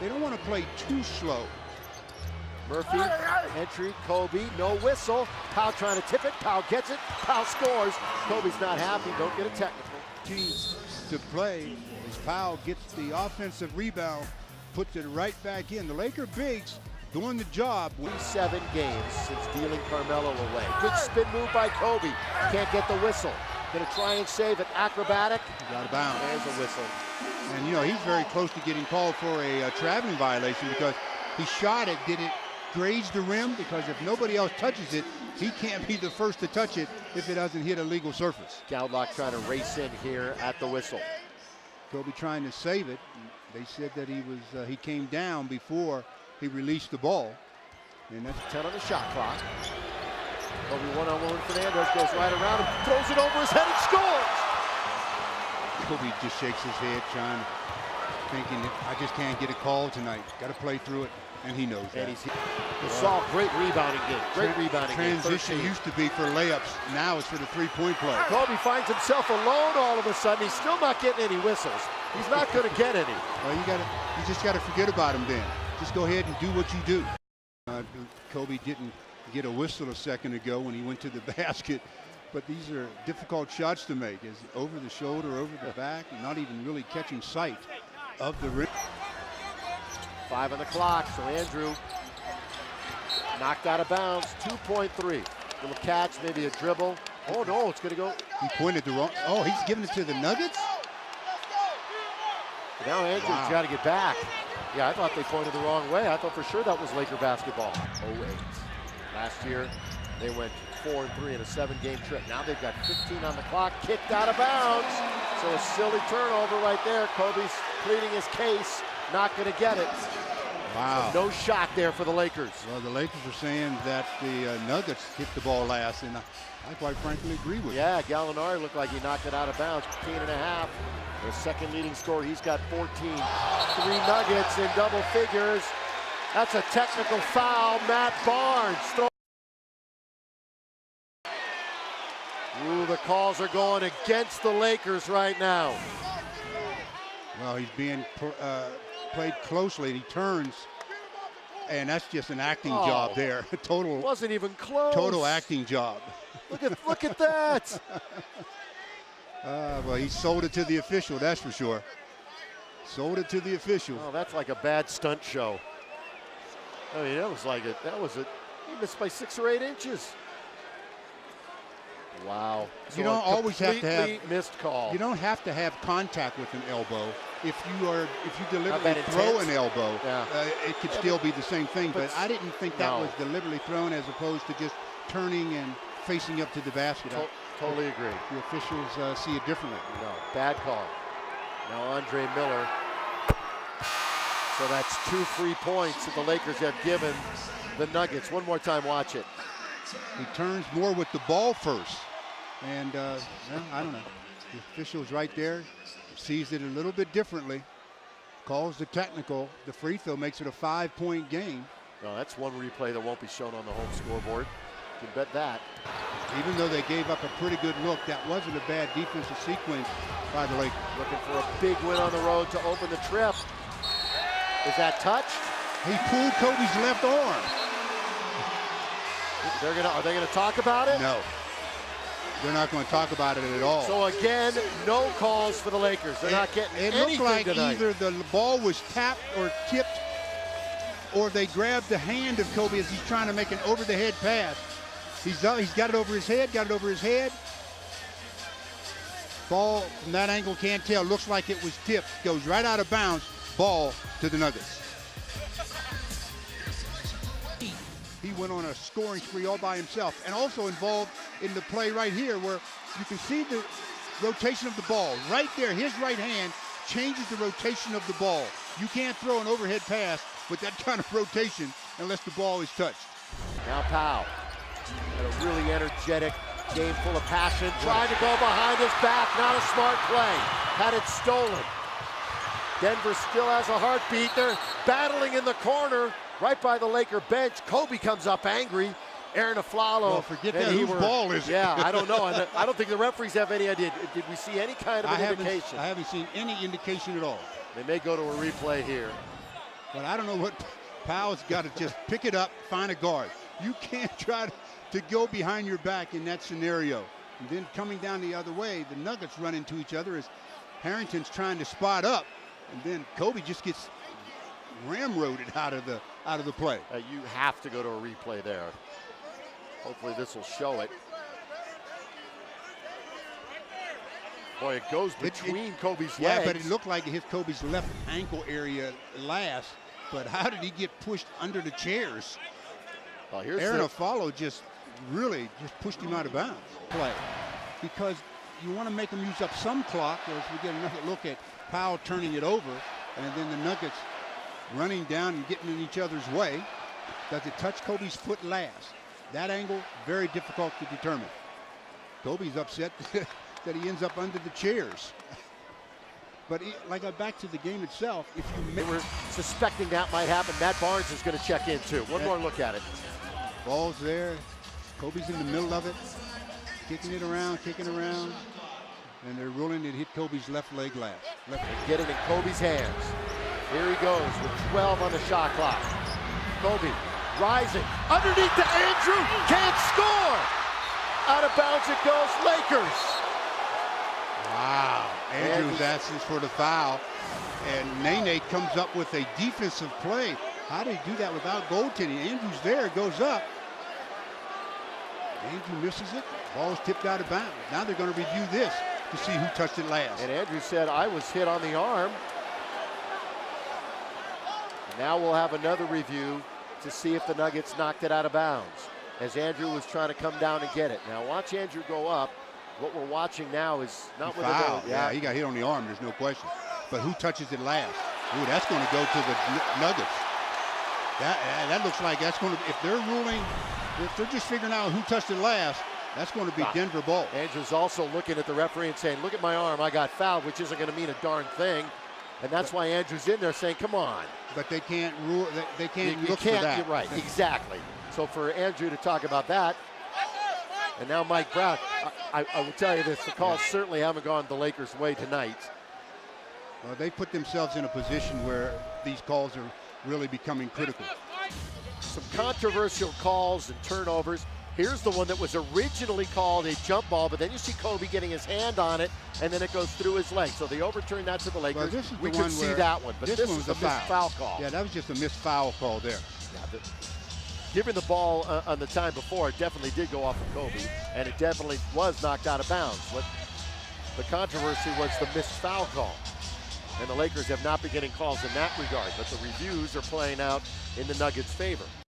they don't want to play too slow. Murphy, entry, Kobe, no whistle. Powell trying to tip it, Powell gets it, Powell scores. Kobe's not happy, don't get a technical. Teams to play as Powell gets the offensive rebound, puts it right back in. The Laker bigs doing the job. 7 games since dealing Carmelo away. Good spin move by Kobe, can't get the whistle. Gonna try and save it, acrobatic. Out of bounds. There's a whistle. And you know, he's very close to getting called for a traveling violation because he shot it, did it graze the rim? Because if nobody else touches it, he can't be the first to touch it if it doesn't hit a legal surface. Goudelock trying to race in here at the whistle. Kobe trying to save it. They said that he came down before he released the ball. And that's 10 on the shot clock. Kobe one-on-one with Fernandez, goes right around him, throws it over his head and scores! Kobe just shakes his head, thinking, I just can't get a call tonight. Got to play through it, and he knows that. He saw great rebounding game. Transition used to be for layups. Now it's for the three-point play. Kobe finds himself alone all of a sudden. He's still not getting any whistles. He's not going to get any. Well, you just got to forget about him then. Just go ahead and do what you do. Kobe didn't get a whistle a second ago when he went to the basket. But these are difficult shots to make. Is over the shoulder, over the back, not even really catching sight of the rim. 5 on the clock, so Andrew knocked out of bounds, 2.3. Little catch, maybe a dribble. Oh no, it's gonna go. He pointed the wrong, oh, he's giving it to the Nuggets? Now Andrew's got to get back. Yeah, I thought they pointed the wrong way. I thought for sure that was Laker basketball. 0-8. Last year, they went 4-3 in a 7-game trip. Now they've got 15 on the clock, kicked out of bounds. So a silly turnover right there. Kobe's pleading his case, not going to get it. Wow. So no shot there for the Lakers. Well, the Lakers are saying that the Nuggets hit the ball last, and I quite frankly agree with Yeah, Gallinari looked like he knocked it out of bounds. 15.5. The second leading scorer, he's got 14. 3 Nuggets in double figures. That's a technical foul. Matt Barnes. Ooh, the calls are going against the Lakers right now. Well, he's being played closely. He turns, and that's just an acting job there. Total. Wasn't even close. Total acting job. Look at that. Well, he sold it to the official, that's for sure. Sold it to the official. Oh, that's like a bad stunt show. I mean, he missed by 6 or 8 inches. Wow. You don't always have to have missed call. You don't have to have contact with an elbow. If you deliberately throw an elbow, it could still be the same thing. But I didn't think that was deliberately thrown as opposed to just turning and facing up to the basket. Totally agree. The officials see it differently. No, bad call. Now Andre Miller. So that's 2 free points that the Lakers have given the Nuggets. One more time, watch it. He turns more with the ball first. And I don't know. The official's right there, sees it a little bit differently, calls the technical. The free throw makes it a 5-point game. No, that's one replay that won't be shown on the home scoreboard. You can bet that. Even though they gave up a pretty good look, that wasn't a bad defensive sequence by the Lakers. Looking for a big win on the road to open the trip. Is that touched? He pulled Kobe's left arm. Are they gonna talk about it? No. They're not going to talk about it at all. So again, no calls for the Lakers. They're not getting anything tonight. It looked like either the ball was tapped or tipped, or they grabbed the hand of Kobe as he's trying to make an over-the-head pass. He's got it over his head, Ball from that angle, can't tell. Looks like it was tipped. Goes right out of bounds. Ball to the Nuggets. He went on a scoring spree all by himself, and also involved in the play right here where you can see the rotation of the ball. Right there, his right hand changes the rotation of the ball. You can't throw an overhead pass with that kind of rotation unless the ball is touched. Now Powell, had a really energetic game full of passion, trying to go behind his back, not a smart play. Had it stolen. Denver still has a heartbeat. They're battling in the corner. Right by the Laker bench. Kobe comes up angry, Aaron Aflalo. Well, forget that. Whose ball is it? Yeah, I don't know. I don't think the referees have any idea. Did we see any kind of an indication? I haven't seen any indication at all. They may go to a replay here. But I don't know what Powell's got to just pick it up, find a guard. You can't try to go behind your back in that scenario. And then coming down the other way, the Nuggets run into each other as Harrington's trying to spot up, and then Kobe just gets ramroded out of the play. You have to go to a replay there. Hopefully this will show it. Boy, it goes between Kobe's legs. Yeah, but it looked like it hit Kobe's left ankle area last. But how did he get pushed under the chairs? Well, here's Aaron Aflalo just really pushed him out of bounds. Play, because you want to make him use up some clock as we get another look at Powell turning it over, and then the Nuggets running down and getting in each other's way. Does it touch Kobe's foot last? That angle, very difficult to determine. Kobe's upset that he ends up under the chairs. But back to the game itself, if you were suspecting that might happen, Matt Barnes is going to check in too. One more look at it. Ball's there. Kobe's in the middle of it, kicking around, and they're ruling it hit Kobe's left leg last. Get it in Kobe's hands. Here he goes with 12 on the shot clock. Kobe rising underneath to Andrew, can't score. Out of bounds it goes, Lakers. Wow, Andrews asking for the foul, and Nene comes up with a defensive play. How did he do that without goaltending? Andrews there, goes up. Andrew misses it, ball's tipped out of bounds. Now they're going to review this to see who touched it last. And Andrews said, I was hit on the arm. Now we'll have another review to see if the Nuggets knocked it out of bounds, as Andrew was trying to come down and get it. Now watch Andrew go up. What we're watching now is not with a goal. Yeah, he got hit on the arm, there's no question. But who touches it last? Ooh, that's going to go to the Nuggets. That looks like that's going to, if they're just figuring out who touched it last, that's going to be Denver ball. Andrew's also looking at the referee and saying, look at my arm, I got fouled, which isn't going to mean a darn thing. And that's why Andrew's in there saying, come on. But they can't rule, they can't look for that. You're right, exactly. So for Andrew to talk about that, and now Mike Brown, I will tell you this, the calls certainly haven't gone the Lakers' way tonight. Well, they put themselves in a position where these calls are really becoming critical. Some controversial calls and turnovers. Here's the one that was originally called a jump ball, but then you see Kobe getting his hand on it, and then it goes through his leg. So they overturned that to the Lakers. Well, we could see that one, but this was a missed foul call. Yeah, that was just a missed foul call there. Yeah, given the ball on the time before, it definitely did go off of Kobe, and it definitely was knocked out of bounds. What the controversy was the missed foul call. And the Lakers have not been getting calls in that regard, but the reviews are playing out in the Nuggets' favor.